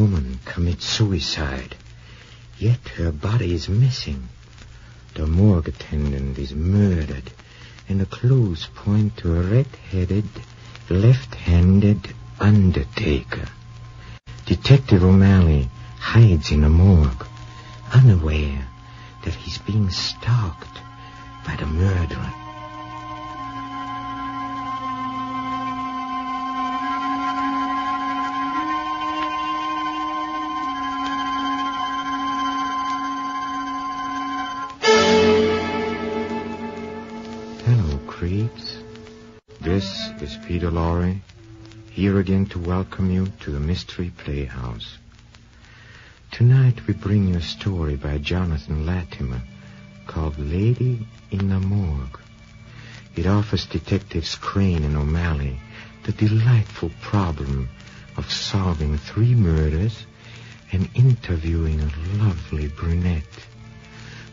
woman commits suicide, yet her body is missing. The morgue attendant is murdered, and the clues point to a red-headed, left-handed undertaker. Detective O'Malley hides in the morgue, unaware that he's being stalked by the murderer. Hello, creeps. This is Peter Lorre, here again to welcome you to the Mystery Playhouse. Tonight we bring you a story by Jonathan Latimer called Lady in the Morgue. It offers Detectives Crane and O'Malley the delightful problem of solving 3 murders and interviewing a lovely brunette,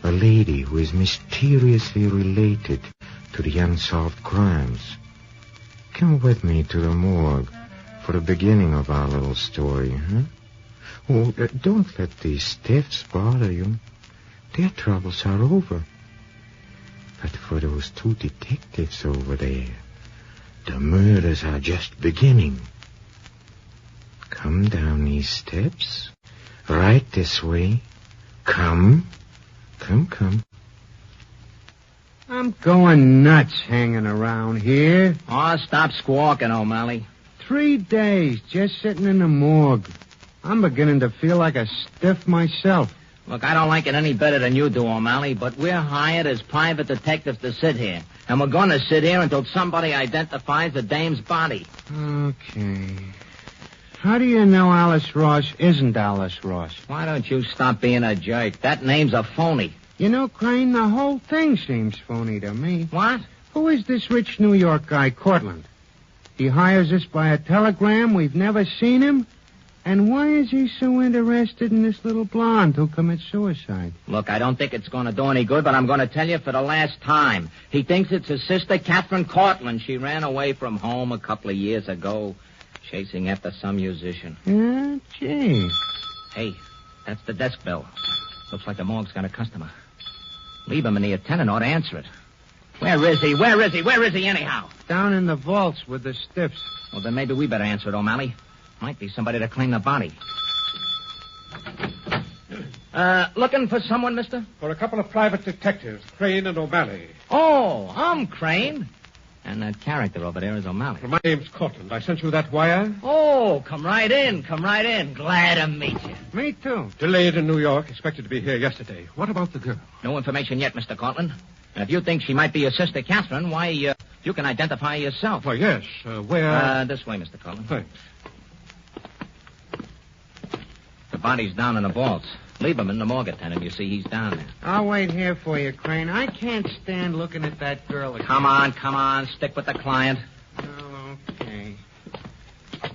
a lady who is mysteriously related to the unsolved crimes. Come with me to the morgue for the beginning of our little story, huh? Oh, don't let these stiffs bother you. Their troubles are over. But for those 2 detectives over there, the murders are just beginning. Come down these steps. Right this way. Come. Come. I'm going nuts hanging around here. Oh, stop squawking, O'Malley. 3 days just sitting in the morgue. I'm beginning to feel like a stiff myself. Look, I don't like it any better than you do, O'Malley, but we're hired as private detectives to sit here. And we're going to sit here until somebody identifies the dame's body. Okay. How do you know Alice Ross isn't Alice Ross? Why don't you stop being a jerk? That name's a phony. You know, Crane, the whole thing seems phony to me. What? Who is this rich New York guy, Cortland? He hires us by a telegram. We've never seen him. And why is he so interested in this little blonde who commits suicide? Look, I don't think it's going to do any good, but I'm going to tell you for the last time. He thinks it's his sister, Catherine Cortland. She ran away from home a couple of years ago, chasing after some musician. Yeah, gee. Hey, that's the desk bell. Looks like the morgue's got a customer. Lieberman, the attendant, ought to answer it. Where is he? Where is he anyhow? Down in the vaults with the stiffs. Well, then maybe we better answer it, O'Malley. Might be somebody to claim the body. Looking for someone, mister? For a couple of private detectives, Crane and O'Malley. Oh, I'm Crane. And that character over there is O'Malley. My name's Cortland. I sent you that wire. Oh, come right in. Glad to meet you. Me too. Delayed in New York. Expected to be here yesterday. What about the girl? No information yet, Mr. Cortland. And if you think she might be your sister, Catherine, why, you can identify yourself. Why, yes. Where? This way, Mr. Cortland. Thanks. The body's down in the vaults. Lieberman, the morgue attendant, you see, he's down there. I'll wait here for you, Crane. I can't stand looking at that girl again. Come on. Stick with the client. Oh, okay.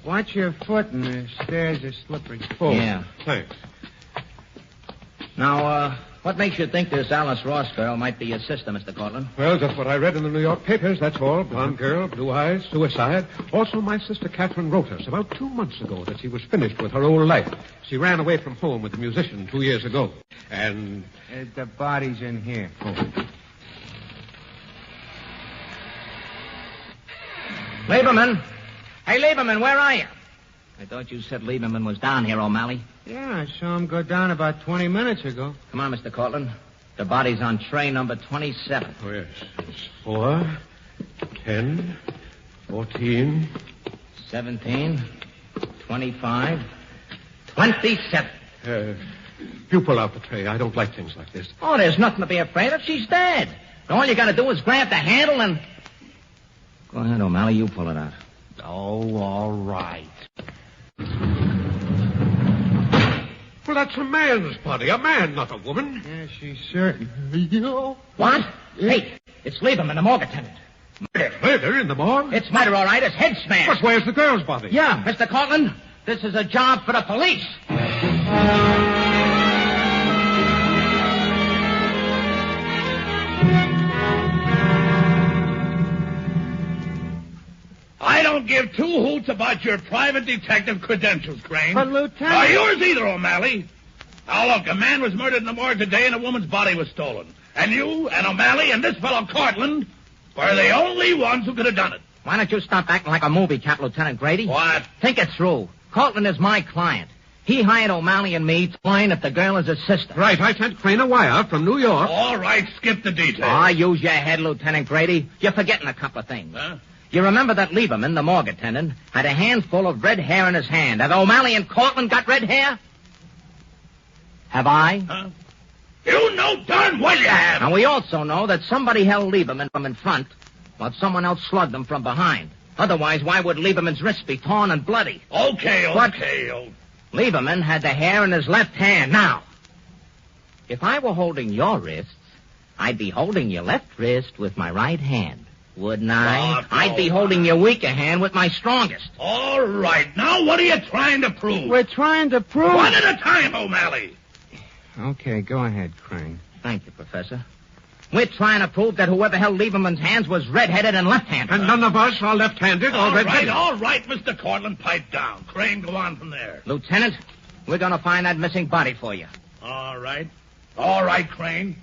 Watch your foot, and the stairs are slippery. Oh, yeah. Thanks. Now, what makes you think this Alice Ross girl might be your sister, Mr. Cortland? Well, just what I read in the New York papers, that's all. Blonde girl, blue eyes, suicide. Also, my sister Catherine wrote us about 2 months ago that she was finished with her old life. She ran away from home with a musician 2 years ago. And... the body's in here. Oh. Lieberman! Hey, Lieberman, where are you? I thought you said Lieberman was down here, O'Malley. Yeah, I saw him go down about 20 minutes ago. Come on, Mr. Cortland. The body's on tray number 27. Oh, yes. It's 4, 10, 14... 17, 25, 27. You pull out the tray. I don't like things like this. Oh, there's nothing to be afraid of. She's dead. All you got to do is grab the handle and... Go ahead, O'Malley. You pull it out. Oh, all right. Well, that's a man's body. A man, not a woman. Yeah, she's certain. What? Hey, it's Lieberman, the morgue attendant. Murder in the morgue? It's murder, all right. It's head smash. But where's the girl's body? Yeah, Mr. Cortland, this is a job for the police. I don't give two hoots about your private detective credentials, Crane. But, Lieutenant... Or yours either, O'Malley. Now, look, a man was murdered in the morgue today and a woman's body was stolen. And you and O'Malley and this fellow Cortland were the only ones who could have done it. Why don't you stop acting like a movie cap, Lieutenant Grady? What? Think it through. Cortland is my client. He hired O'Malley and me to find if the girl is his sister. Right, I sent Crane a wire from New York. All right, skip the details. Ah, use your head, Lieutenant Grady. You're forgetting a couple of things. Huh? You remember that Lieberman, the morgue attendant, had a handful of red hair in his hand. Have O'Malley and Cortland got red hair? Have I? Huh? You know darn well you have. And we also know that somebody held Lieberman from in front while someone else slugged him from behind. Otherwise, why would Lieberman's wrist be torn and bloody? Okay. Lieberman had the hair in his left hand. Now, if I were holding your wrists, I'd be holding your left wrist with my right hand, wouldn't I? Oh, I'd be holding your weaker hand with my strongest. All right. Now, what are you trying to prove? We're trying to prove... One at a time, O'Malley. Okay, go ahead, Crane. Thank you, Professor. We're trying to prove that whoever held Lieberman's hands was red-headed and left-handed. And none of us are left-handed or red-headed. All right, Mr. Cortland, pipe down. Crane, go on from there. Lieutenant, we're going to find that missing body for you. All right. All right, Crane.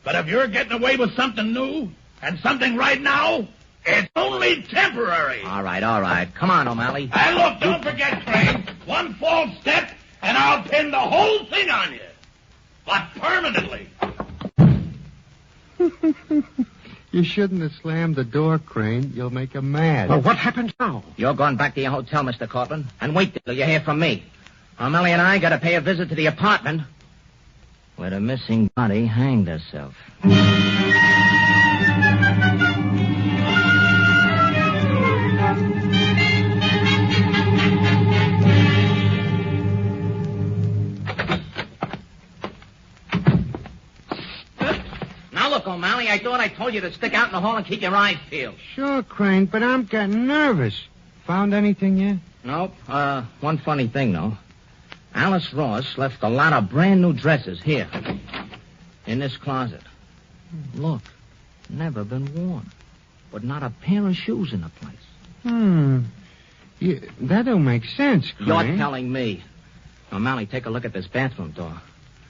But if you're getting away with something new and something right now, it's only temporary. All right. Come on, O'Malley. And look, don't forget, Crane, one false step and I'll pin the whole thing on you. But permanently. You shouldn't have slammed the door, Crane. You'll make him mad. Well, what happens now? You're going back to your hotel, Mr. Cortland, and wait till you hear from me. O'Malley and I got to pay a visit to the apartment where the missing body hanged herself. Look, O'Malley, I thought I told you to stick out in the hall and keep your eyes peeled. Sure, Crane, but I'm getting nervous. Found anything yet? Nope. One funny thing, though. Alice Ross left a lot of brand new dresses here, in this closet. Look, never been worn. But not a pair of shoes in the place. That don't make sense, Crane. You're telling me. O'Malley, take a look at this bathroom door.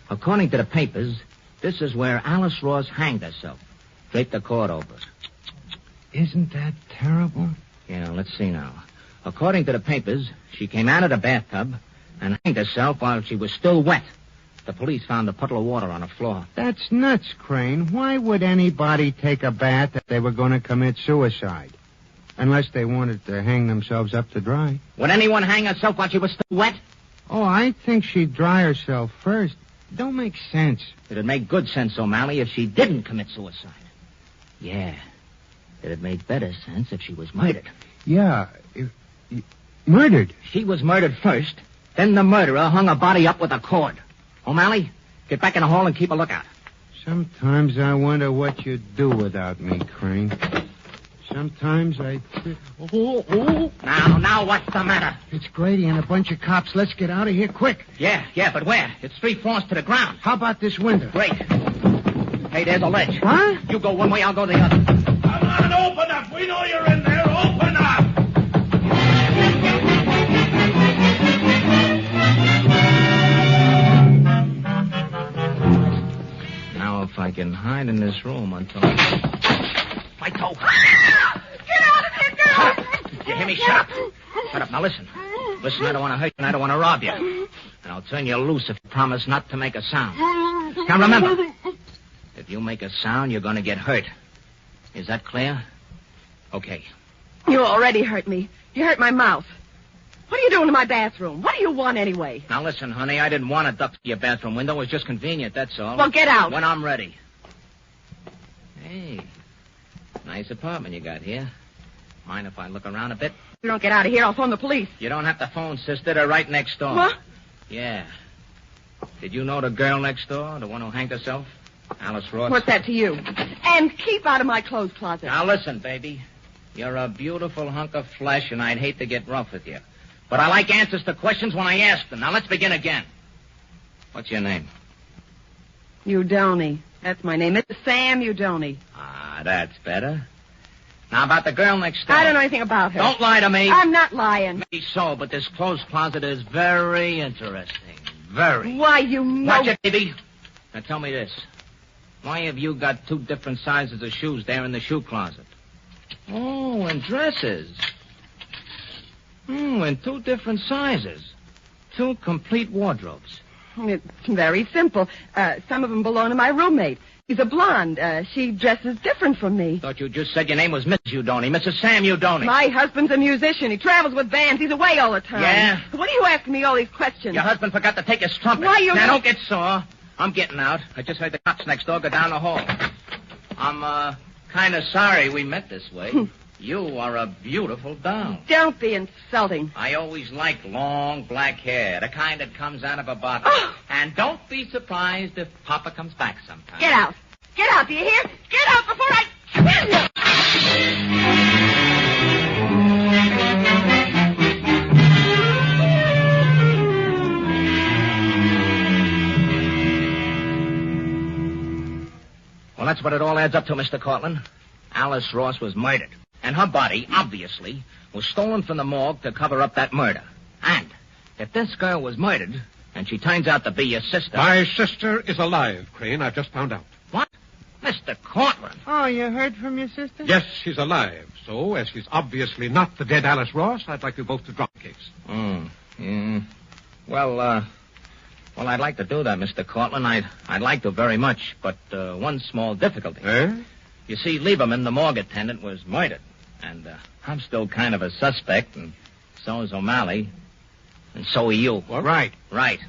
According to the papers, this is where Alice Ross hanged herself. Draped the cord over it. Isn't that terrible? Yeah, let's see now. According to the papers, she came out of the bathtub and hanged herself while she was still wet. The police found a puddle of water on the floor. That's nuts, Crane. Why would anybody take a bath if they were going to commit suicide? Unless they wanted to hang themselves up to dry. Would anyone hang herself while she was still wet? Oh, I think she'd dry herself first. Don't make sense. It'd make good sense, O'Malley, if she didn't commit suicide. Yeah. It'd make better sense if she was murdered. Yeah. Murdered? She was murdered first. Then the murderer hung her body up with a cord. O'Malley, get back in the hall and keep a lookout. Sometimes I wonder what you'd do without me, Crane. Sometimes I... Now, what's the matter? It's Grady and a bunch of cops. Let's get out of here quick. Yeah, but where? It's 3 floors to the ground. How about this window? Great. Hey, there's a ledge. Huh? You go one way, I'll go the other. Come on, open up. We know you're in there. Open up. Now, if I can hide in this room until... My toe. Get out of here, get out! You hear me? Shut up. Shut up. Now, listen. Listen, I don't want to hurt you and I don't want to rob you. And I'll turn you loose if you promise not to make a sound. Now, remember, if you make a sound, you're going to get hurt. Is that clear? Okay. You already hurt me. You hurt my mouth. What are you doing in my bathroom? What do you want anyway? Now, listen, honey, I didn't want to duck your bathroom window. It was just convenient, that's all. Well, get out. When I'm ready. Hey, nice apartment you got here. Mind if I look around a bit? If you don't get out of here, I'll phone the police. You don't have to phone, sister. They're right next door. What? Yeah. Did you know the girl next door, the one who hanged herself? Alice Ross. What's that to you? And keep out of my clothes closet. Now, listen, baby. You're a beautiful hunk of flesh, and I'd hate to get rough with you. But I like answers to questions when I ask them. Now, let's begin again. What's your name? Udoni. That's my name. It's Sam Udoni. Ah, that's better. Now, about the girl next door. I don't know anything about her. Don't lie to me. I'm not lying. Maybe so, but this clothes closet is very interesting. Very. Why, you know... Watch it, baby. Now, tell me this. Why have you got 2 different sizes of shoes there in the shoe closet? Oh, and dresses. In 2 different sizes. 2 complete wardrobes. It's very simple. Some of them belong to my roommate. She's a blonde. She dresses different from me. Thought you just said your name was Mrs. Udoni. Mrs. Sam Udoni. My husband's a musician. He travels with bands. He's away all the time. Yeah? What are you asking me all these questions? Your husband forgot to take his trumpet. Why, you... Now, don't get sore. I'm getting out. I just heard the cops next door go down the hall. I'm, kind of sorry we met this way. You are a beautiful doll. Don't be insulting. I always liked long black hair, the kind that comes out of a bottle. Oh. And don't be surprised if Papa comes back sometime. Get out. Get out, do you hear? Get out before I kill you! Well, that's what it all adds up to, Mr. Cortland. Alice Ross was murdered. And her body, obviously, was stolen from the morgue to cover up that murder. And if this girl was murdered, and she turns out to be your sister... My sister is alive, Crane. I've just found out. What? Mr. Cortland? Oh, you heard from your sister? Yes, she's alive. So, as she's obviously not the dead Alice Ross, I'd like you both to drop the case. Yeah. Well, I'd like to do that, Mr. Cortland. I'd like to very much, but one small difficulty. You see, Lieberman, the morgue attendant, was murdered. And I'm still kind of a suspect, and so is O'Malley. And so are you. What? Right. Right.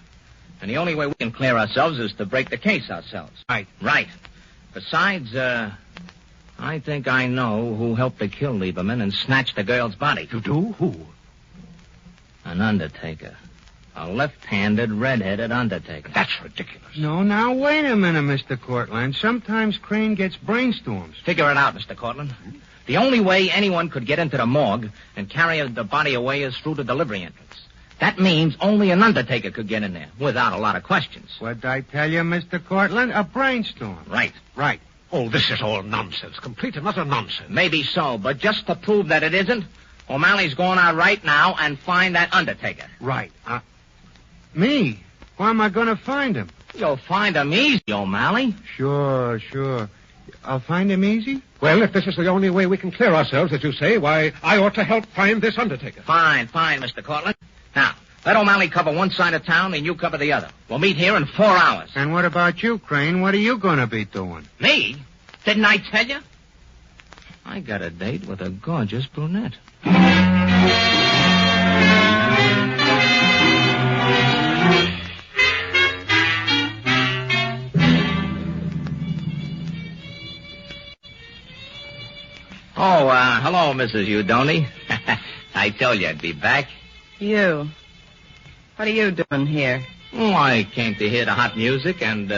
And the only way we can clear ourselves is to break the case ourselves. Right. Right. Besides, I think I know who helped to kill Lieberman and snatch the girl's body. You do? Who? An undertaker. A left-handed, red-headed undertaker. That's ridiculous. No, now, wait a minute, Mr. Cortland. Sometimes Crane gets brainstorms. Figure it out, Mr. Cortland. The only way anyone could get into the morgue and carry the body away is through the delivery entrance. That means only an undertaker could get in there, without a lot of questions. What'd I tell you, Mr. Cortland? A brainstorm. Right. Right. Oh, this is all nonsense. Complete and utter nonsense. Maybe so, but just to prove that it isn't, O'Malley's going out right now and find that undertaker. Right. Me? Where am I going to find him? You'll find him easy, O'Malley. Sure. I'll find him easy? Well, if this is the only way we can clear ourselves, as you say, why, I ought to help find this undertaker. Fine, Mr. Cortland. Now, let O'Malley cover one side of town and you cover the other. We'll meet here in 4 hours. And what about you, Crane? What are you going to be doing? Me? Didn't I tell you? I got a date with a gorgeous brunette. Oh, hello, Mrs. Udoni. I told you I'd be back. You. What are you doing here? Oh, I came to hear the hot music and,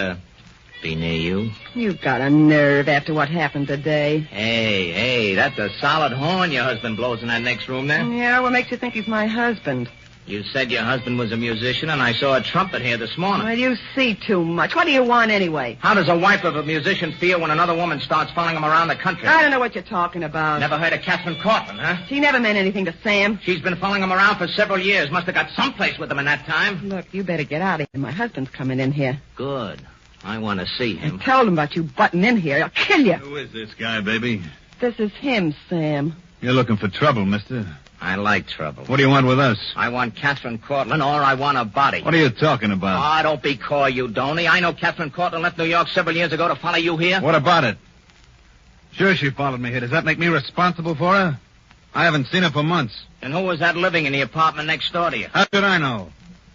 be near you. You've got a nerve after what happened today. Hey, that's a solid horn your husband blows in that next room there. Yeah, what makes you think he's my husband? You said your husband was a musician, and I saw a trumpet here this morning. Well, you see too much. What do you want anyway? How does a wife of a musician feel when another woman starts following him around the country? I don't know what you're talking about. Never heard of Catherine Cortland, huh? She never meant anything to Sam. She's been following him around for several years. Must have got someplace with him in that time. Look, you better get out of here. My husband's coming in here. Good. I want to see him. I told him about you butting in here. I'll kill you. Who is this guy, baby? This is him, Sam. You're looking for trouble, mister. I like trouble. What do you want with us? I want Catherine Cortland, or I want a body. What are you talking about? Ah, don't be coy, you Donny. I know Catherine Cortland left New York several years ago to follow you here. What about it? Sure, she followed me here. Does that make me responsible for her? I haven't seen her for months. And who was that living in the apartment next door to you? How should I know?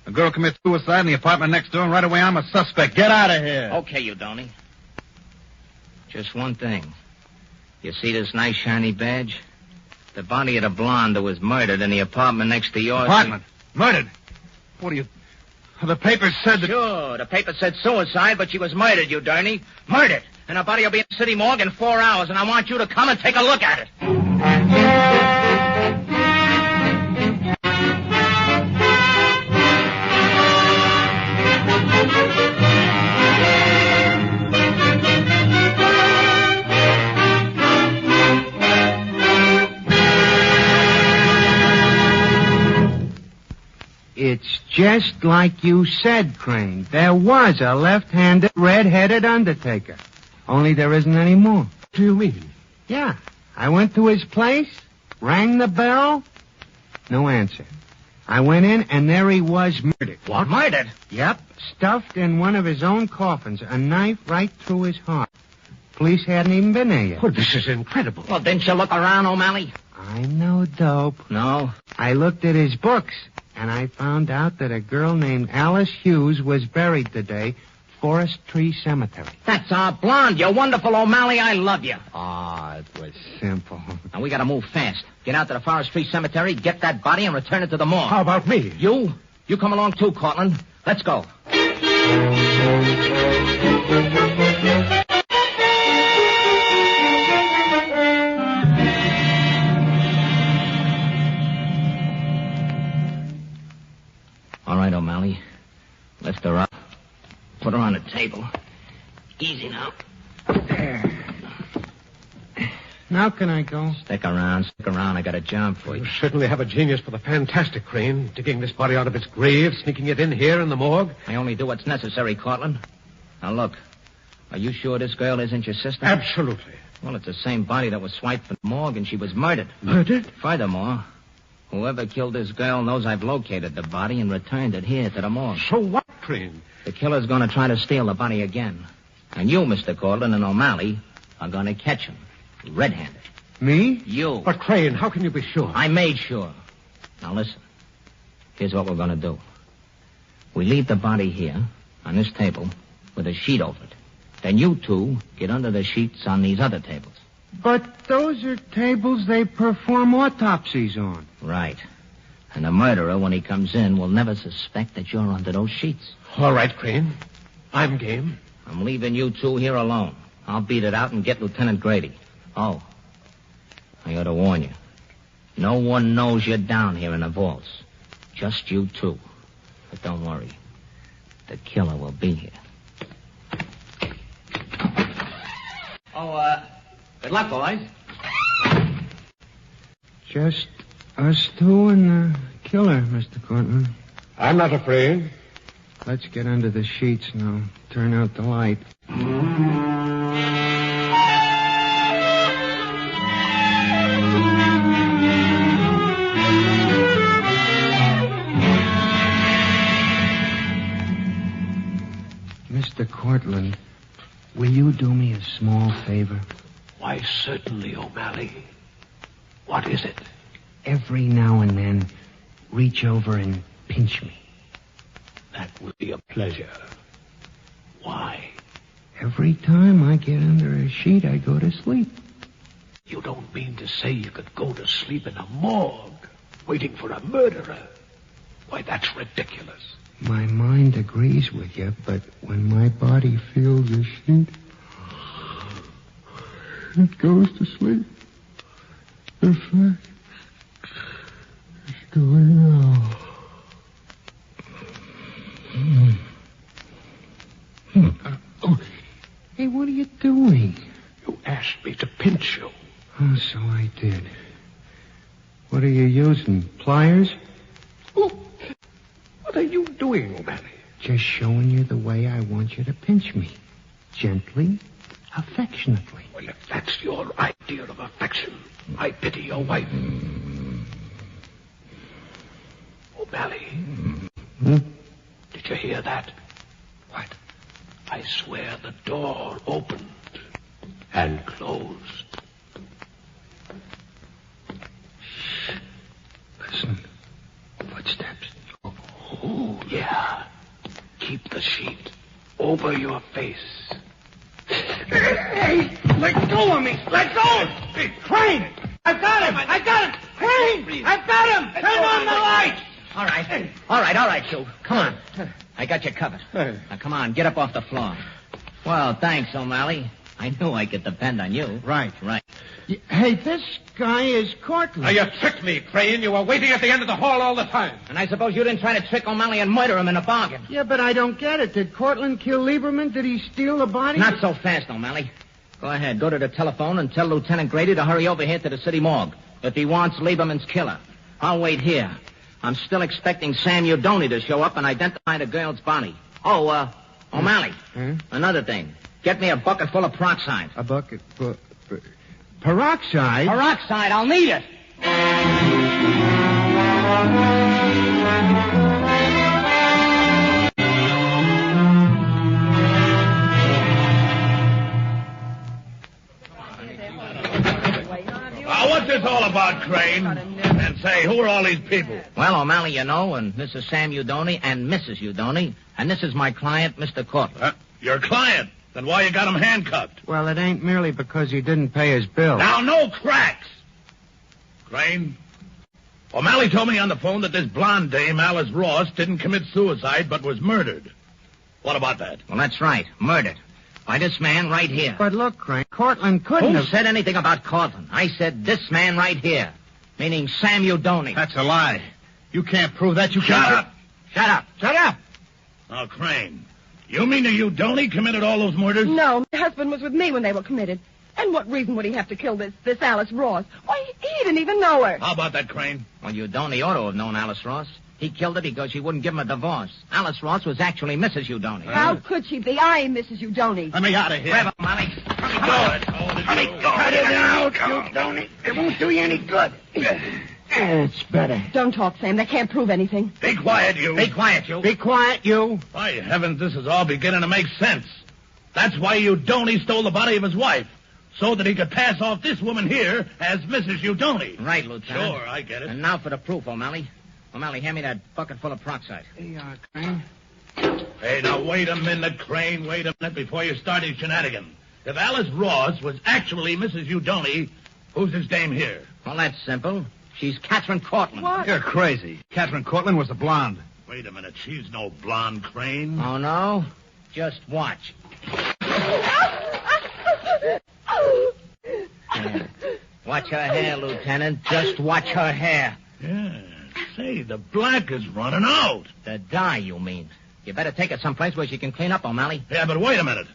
A girl commits suicide in the apartment next door, and right away I'm a suspect. Get out of here. Okay, you Donny. Just one thing. You see this nice shiny badge? The body of the blonde who was murdered in the apartment next to yours. Apartment? Murdered? What are you... The papers said that... Sure, the paper said suicide, but she was murdered, you Donny. Murdered. And her body will be in the city morgue in 4 hours, and I want you to come and take a look at it. Just like you said, Crane. There was a left-handed, red-headed undertaker. Only there isn't any more. What do you mean? Yeah. I went to his place, rang the bell, no answer. I went in, and there he was murdered. What? Murdered? Yep. Stuffed in one of his own coffins, a knife right through his heart. Police hadn't even been there yet. Well, this is incredible. Well, didn't you look around, O'Malley? I'm no dope. No? I looked at his books, and I found out that a girl named Alice Hughes was buried today, Forest Tree Cemetery. That's our blonde. You're wonderful, O'Malley. I love you. Ah, it was simple. Now, we gotta move fast. Get out to the Forest Tree Cemetery, get that body, and return it to the morgue. How about me? You? You come along too, Cortland. Let's go. All right, O'Malley. Lift her up. Put her on the table. Easy now. There. Now can I go? Stick around. I got a job for you. You certainly have a genius for the fantastic, Crane. Digging this body out of its grave, sneaking it in here in the morgue. I only do what's necessary, Cortland. Now, look. Are you sure this girl isn't your sister? Absolutely. Well, it's the same body that was swiped from the morgue, and she was murdered. Murdered? Furthermore, whoever killed this girl knows I've located the body and returned it here to the morgue. So what, Crane? The killer's going to try to steal the body again. And you, Mr. Cortland, and O'Malley are going to catch him. Red-handed. Me? You. But, Crane, how can you be sure? I made sure. Now, listen. Here's what we're going to do. We leave the body here, on this table, with a sheet over it. Then you two get under the sheets on these other tables. But those are tables they perform autopsies on. Right. And the murderer, when he comes in, will never suspect that you're under those sheets. All right, Crane. I'm game. I'm leaving you two here alone. I'll beat it out and get Lieutenant Grady. Oh, I ought to warn you. No one knows you're down here in the vaults. Just you two. But don't worry. The killer will be here. Oh, good luck, boys. Just us two and the killer, Mr. Cortland. I'm not afraid. Let's get under the sheets now. Turn out the light. Mr. Cortland, will you do me a small favor? Why, certainly, O'Malley. What is it? Every now and then, reach over and pinch me. That would be a pleasure. Why? Every time I get under a sheet, I go to sleep. You don't mean to say you could go to sleep in a morgue, waiting for a murderer? Why, that's ridiculous. My mind agrees with you, but when my body feels a sheet, it goes to sleep. In fact, it's doing now. Hey, what are you doing? You asked me to pinch you. Oh, so I did. What are you using? Pliers? Oh, what are you doing, O'Malley? Just showing you the way I want you to pinch me. Gently, affectionately. Well, if that's your idea of affection, I pity your wife. O'Malley. Did you hear that? What? I swear the door opened and closed. Shh. Listen. Footsteps. Oh, yeah. Keep the sheet over your face. Hey, let go of me. Let go. Hey, Crane. I've got him. Crane, I've got him. Turn on the light. All right, you. Come on. I got you covered. Now, come on, get up off the floor. Well, thanks, O'Malley. I knew I could depend on you. Right. Right. Hey, this guy is Cortland. Now, you tricked me, Crane. You were waiting at the end of the hall all the time. And I suppose you didn't try to trick O'Malley and murder him in a bargain. Yeah, but I don't get it. Did Cortland kill Lieberman? Did he steal the body? Not so fast, O'Malley. Go ahead, go to the telephone and tell Lieutenant Grady to hurry over here to the city morgue. If he wants Lieberman's killer, I'll wait here. I'm still expecting Sam Udoni to show up and identify the girl's body. Oh, O'Malley. Another thing. Get me a bucket full of peroxide. A bucket full... Peroxide? Peroxide, I'll need it. What's this all about, Crane? And say, who are all these people? Well, O'Malley, you know, and this is Sam Udoni and Mrs. Udoni, and this is my client, Mr. Cortland. Your client? Then why you got him handcuffed? Well, it ain't merely because he didn't pay his bill. Now, no cracks! Crane, O'Malley told me on the phone that this blonde dame, Alice Ross, didn't commit suicide but was murdered. What about that? Well, that's right. Murdered. By this man right here. But look, Crane, Cortland couldn't Who have... said anything about Cortland? I said this man right here, meaning Sam Udoni. That's a lie. You can't prove that. You Shut can't... up! Shut up. Shut up! Now, Crane, you mean that Udoni committed all those murders? No, my husband was with me when they were committed. And what reason would he have to kill this Alice Ross? Why, he didn't even know her. How about that, Crane? Well, Udoni ought to have known Alice Ross. He killed her because she wouldn't give him a divorce. Alice Ross was actually Mrs. Udoni. How could she be? I am Mrs. Udoni. Let me out of here. Grab him, Molly. Cut it out, Udoni. It won't do you any good. It's better. Don't talk, Sam. They can't prove anything. Be quiet, you. Be quiet, you. Be quiet, you. By heavens, this is all beginning to make sense. That's why Udoni stole the body of his wife, so that he could pass off this woman here as Mrs. Udoni. Right, Lieutenant. Sure, I get it. And now for the proof, O'Malley. O'Malley, hand me that bucket full of peroxide. Here you are, Crane. Hey, now, wait a minute, Crane. Wait a minute before you start his shenanigans. If Alice Ross was actually Mrs. Udoni, who's this dame here? Well, that's simple. She's Catherine Cortland. What? You're crazy. Catherine Cortland was the blonde. Wait a minute. She's no blonde, Crane. Oh, no? Just watch. Yeah. Watch her hair, Lieutenant. Just watch her hair. Yeah. Say, the black is running out. The dye, you mean. You better take her someplace where she can clean up, O'Malley. Yeah, but wait a minute.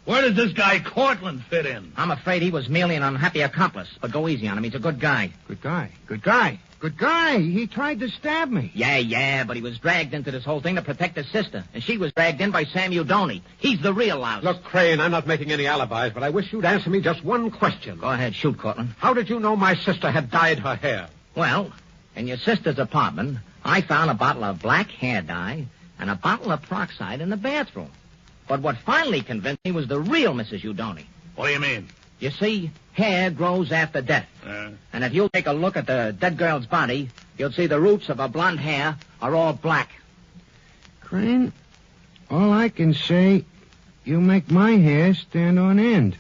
Where does this guy Cortland fit in? I'm afraid he was merely an unhappy accomplice. But go easy on him. He's a good guy. Good guy. Good guy. Good guy. He tried to stab me. Yeah, but he was dragged into this whole thing to protect his sister. And she was dragged in by Sam Udoni. He's the real louse. Look, Crane, I'm not making any alibis, but I wish you'd answer me just one question. Go ahead, shoot, Cortland. How did you know my sister had dyed her hair? Well, in your sister's apartment, I found a bottle of black hair dye and a bottle of peroxide in the bathroom. But what finally convinced me was the real Mrs. Udoni. What do you mean? You see, hair grows after death. And if you'll take a look at the dead girl's body, you'll see the roots of her blonde hair are all black. Crane, all I can say, you make my hair stand on end.